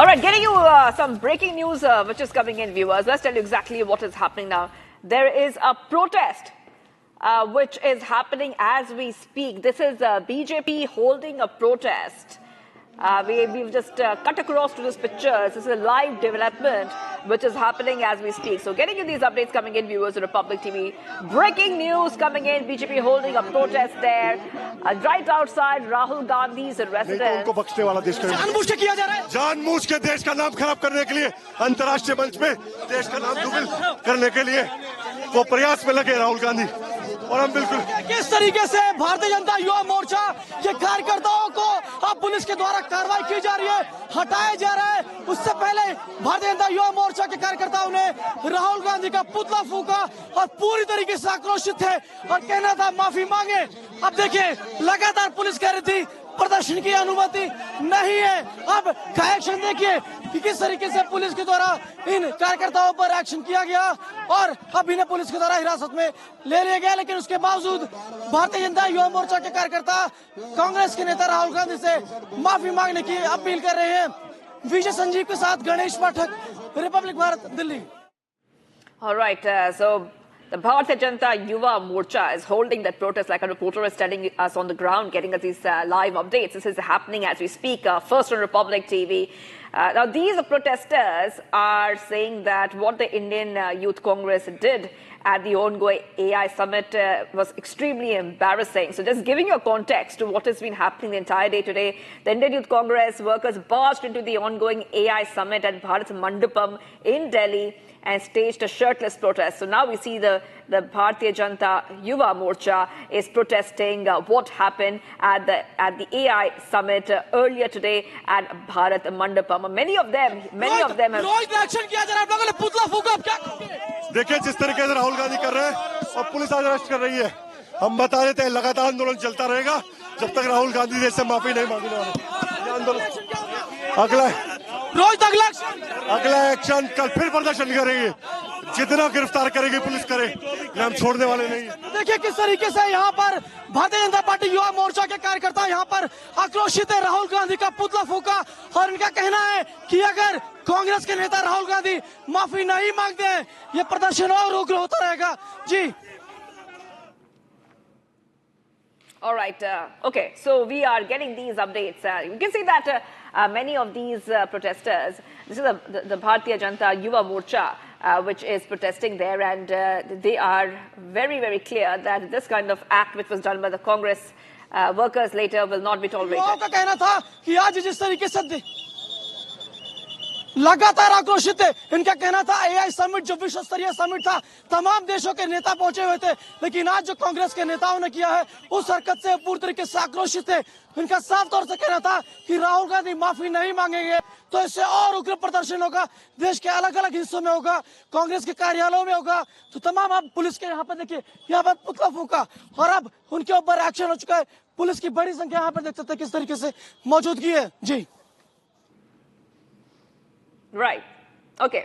All right, getting you some breaking news which is coming in, viewers. Let's tell you exactly what is happening now. There is a protest which is happening as we speak. This is BJP holding a protest. We've just cut across to this picture. This is a live development which is happening as we speak. So getting you these updates coming in, viewers of Republic TV. Breaking news coming in, BJP holding a protest there. Right outside Rahul Gandhi's residence. उनको बख्शने वाला देश जानबूझ के किया जा रहा है। जानबूझ के देश का नाम खराब करने के लिए, अंतर्राष्ट्रीय मंच में देश का नाम दुर्बल करने के लिए वो प्रयास में लगे राहुल गांधी। और हम बिल्कुल किस तरीके से भारतीय जनता युवा मोर्चा के कार्यकर्ताओं को अब पुलिस के द्वारा कार्रवाई की जा रही है, हटाया जा रहा है। उससे पहले भारतीय जनता युवा मोर्चा के कार्यकर्ताओं ने राहुल गांधी का पुतला फूका और पूरी तरीके से आक्रोशित थे और कहना था माफी मांगे। अब देखिए, लगातार पुलिस कह रही थी प्रदर्शन की अनुमति नहीं है। अब का एक्शन देखिए कि किस तरीके से पुलिस के द्वारा इन कार्यकर्ताओं पर एक्शन किया गया और अब इन्हें पुलिस के द्वारा हिरासत में ले लिया गया। लेकिन उसके बावजूद भारतीय जनता युवा मोर्चा के कार्यकर्ता कांग्रेस के नेता राहुल गांधी से माफी मांगने की अपील कर रहे हैं। विजय संजीव के साथ Ganesh Pathak, republic Bharat, Delhi. All right, so the Bharatiya Janata Yuva Morcha is holding that protest, like a reporter is telling us on the ground, getting us these live updates. This is happening as we speak, first on Republic TV. Now, these protesters are saying that what the Indian Youth Congress did at the ongoing AI summit was extremely embarrassing. So just giving you a context to what has been happening the entire day today, the Indian Youth Congress workers barged into the ongoing AI summit at Bharat Mandapam in Delhi and staged a shirtless protest. So now we see the Bharatiya Janata Yuva Morcha is protesting what happened at the AI summit earlier today at Bharat Mandapam. Many of them have... देखिए जिस तरीके से राहुल गांधी कर रहे हैं और police आज arrest कर रही है। हम बता देते हैं लगातार आंदोलन चलता रहेगा जब तक राहुल गांधी जी से माफी नहीं मांगने वाले। आंदोलन अगला एक्शन कल फिर प्रदर्शन करेंगे, जितना गिरफ्तार करेगी पुलिस करे, हम छोड़ने वाले नहीं। देखिए किस तरीके से यहाँ पर भारतीय जनता पार्टी युवा मोर्चा के कार्यकर्ता यहाँ पर आक्रोशित है। राहुल गांधी का पुतला फूका और इनका कहना है कि अगर कांग्रेस के नेता राहुल गांधी माफी नहीं मांगते हैं, ये प्रदर्शन और उग्र होता रहेगा। जी। All right. Okay. So we are getting these updates. You can see that many of these protesters, this is the Bharatiya Janata Yuva Morcha, which is protesting there, and they are very, very clear that this kind of act, which was done by the Congress workers later, will not be tolerated. युवाओं का कहना था कि आज जिस तरीके से लगातार आक्रोशित है, इनका कहना था एआई समिट जो विश्व स्तरीय समिट था, तमाम देशों के नेता पहुंचे हुए थे, लेकिन आज जो कांग्रेस के नेताओं ने किया है उस हरकत से पूरी तरीके से आक्रोशित है। इनका साफ तौर से कहना था कि राहुल गांधी माफी नहीं मांगेंगे तो इससे और उग्र प्रदर्शन होगा, देश के अलग अलग हिस्सों में होगा, कांग्रेस के कार्यालयों में होगा। तो तमाम अब पुलिस के यहाँ पर देखिए, यहाँ पर पुतला फूका और अब उनके ऊपर एक्शन हो चुका है। पुलिस की बड़ी संख्या यहाँ पर देख सकते हैं किस तरीके से मौजूदगी है। जी। Right. Okay.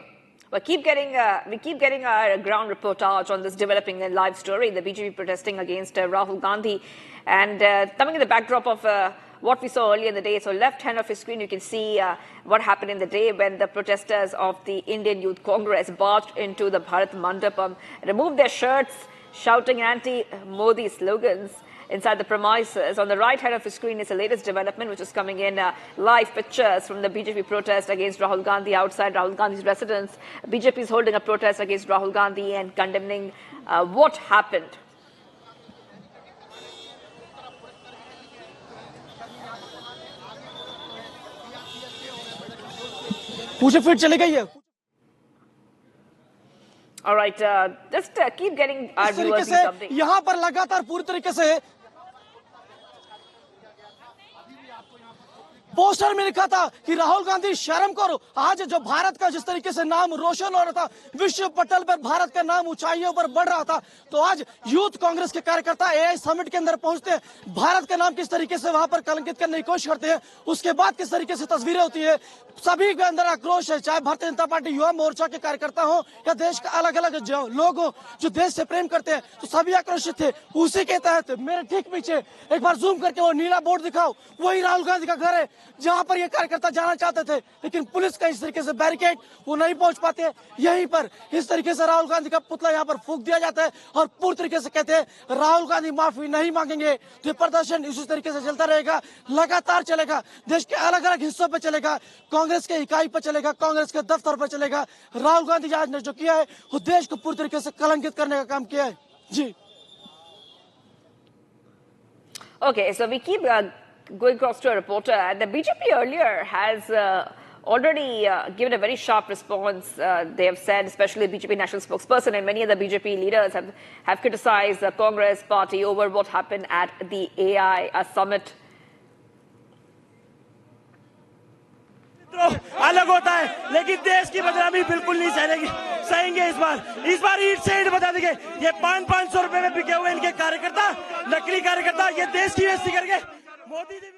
We keep getting our ground reportage on this developing and live story. The BJP protesting against Rahul Gandhi, and coming in the backdrop of what we saw earlier in the day. So left hand of your screen, you can see what happened in the day when the protesters of the Indian Youth Congress barged into the Bharat Mandapam, removed their shirts, shouting anti-Modi slogans inside the premises. On the right hand of the screen is the latest development, which is coming in live pictures from the BJP protest against Rahul Gandhi outside Rahul Gandhi's residence. BJP is holding a protest against Rahul Gandhi and condemning what happened. मुझे फिर चली गई है। All right, just keep getting our viewers these updates. यहाँ पर लगातार पूरी तरीके से पोस्टर में लिखा था कि राहुल गांधी शर्म करो। आज जो भारत का जिस तरीके से नाम रोशन हो रहा था, विश्व पटल पर भारत का नाम ऊंचाइयों पर बढ़ रहा था, तो आज यूथ कांग्रेस के कार्यकर्ता एआई समिट के अंदर पहुंचते हैं, भारत का नाम किस तरीके से वहां पर कलंकित करने की कोशिश करते हैं, उसके बाद किस तरीके से तस्वीरें होती है, सभी के अंदर आक्रोश है। चाहे भारतीय जनता पार्टी युवा मोर्चा के कार्यकर्ता हो या देश के अलग अलग लोग हो जो देश से प्रेम करते हैं, तो सभी आक्रोशित थे। उसी के तहत मेरे ठीक पीछे एक बार जूम करके वो नीला बोर्ड दिखाओ, वही राहुल गांधी का घर है जहां पर ये कार्यकर्ता जाना चाहते थे, लेकिन पुलिस का इस तरीके से बैरिकेड वो नहीं पहुंच पाते। यहीं पर इस तरीके से राहुल गांधी का पुतला यहाँ पर फूंक दिया जाता है और पूरी तरीके से कहते हैं राहुल गांधी माफी नहीं मांगेंगे। तो ये प्रदर्शन इसी तरीके से चलता रहेगा, लगातार चलेगा, देश के अलग अलग हिस्सों पर चलेगा, कांग्रेस के इकाई पर चलेगा, कांग्रेस के दफ्तर पर चलेगा। राहुल गांधी आज ने जो किया है वो देश को पूरी तरीके से कलंकित करने का काम किया है। जी। Okay, so we keep going across to a reporter. The BJP earlier has already given a very sharp response. They have said, especially the BJP national spokesperson and many other BJP leaders have criticized the Congress party over what happened at the AI summit. अलग होता है, लेकिन देश की बदनामी बिल्कुल नहीं सहेंगे। इस बार ईट से ईट बता देंगे। ये 500 रुपए में बिके हुए इनके कार्यकर्ता, नकली कार्यकर्ता, ये देश की बेइज्जती करके Modi ji.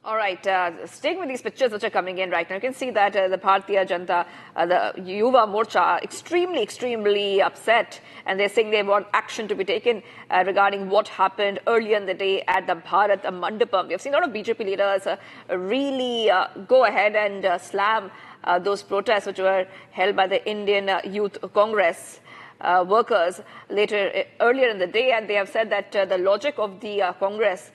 All right, staying with these pictures which are coming in right now, you can see that the Bharatiya Janata, the Yuva Morcha, extremely upset, and they're saying they want action to be taken regarding what happened earlier in the day at the Bharat Mandapam. We have seen a lot of BJP leaders really go ahead and slam those protests which were held by the Indian Youth Congress workers earlier in the day, and they have said that the logic of the Congress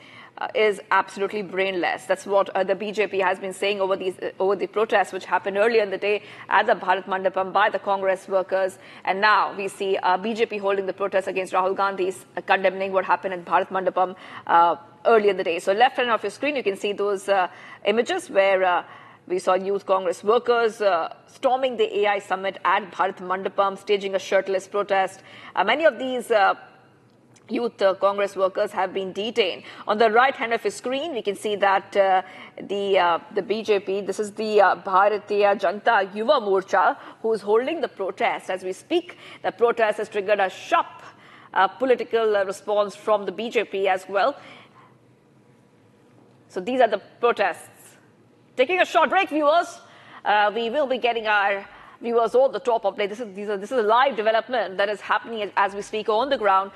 is absolutely brainless. That's what the BJP has been saying over the protests which happened earlier in the day at the Bharat Mandapam by the Congress workers. And now we see BJP holding the protest against Rahul Gandhi's condemning what happened at Bharat Mandapam earlier in the day. So left hand of your screen, you can see those images where we saw Youth Congress workers storming the AI summit at Bharat Mandapam, staging a shirtless protest. Many of these Youth Congress workers have been detained. On the right hand of your screen, we can see that the BJP, this is the Bharatiya Janata Yuva Morcha, who is holding the protest. As we speak, the protest has triggered a sharp political response from the BJP as well. So these are the protests. Taking a short break, viewers. We will be getting our viewers all the top update. This is a live development that is happening as we speak on the ground.